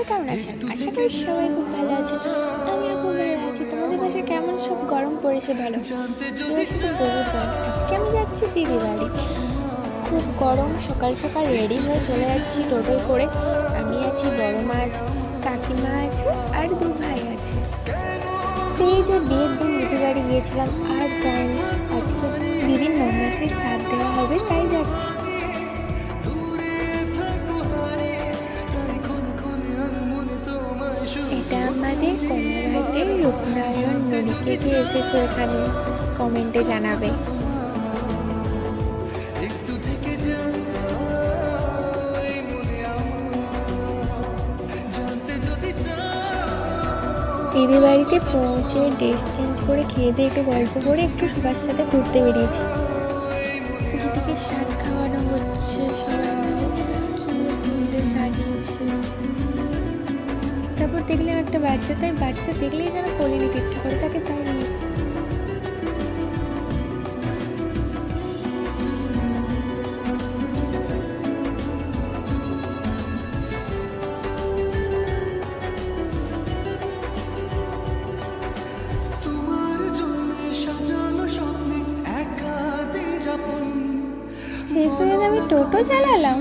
সবাই কেমন আছেন? আশা করি সবাই খুব ভালো আছেন। আমিও খুব ভালো আছি। তোমাদের পাশে কেমন সব গরম পড়েছে বলো? এবার তো বহুত গরম। আজকে আমি যাচ্ছি দিদি বাড়ি। খুব গরম, সকাল সকাল রেডি হয়ে চলে যাচ্ছি টোটোয় করে। আমি আছি, বড় মা আছে, কাকিমা আছে আর দু ভাই আছে। সেই যে বিয়ের দিন দিদি বাড়ি গিয়েছিলাম আর যাইনি। আজকে দিদির 9 মাসের শ্রাদ্ধ দেওয়া হবে তাই যাচ্ছি। এটা আমাদের কলাঘাটের রূপনারায়ণ নদী। কে কে এসেছো এখানে কমেন্টে জানাবে। দিদি বাড়িতে পৌঁছে ড্রেস চেঞ্জ করে খেয়ে দিয়ে একটু গল্প করে একটু সবার সাথে ঘুরতে বেরিয়েছি। দিদিকে শাক খাওয়ানো হচ্ছে, সবাই মিলে সুন্দর ফুল দিয়ে সাজিয়েছে। তারপর দেখলাম একটা বাচ্চা, তাই বাচ্চা দেখলেই যেন কোলে নিতে ইচ্ছা করে, তাকে তাই নিয়ে শেষ হয়ে আমি টোটো চালালাম।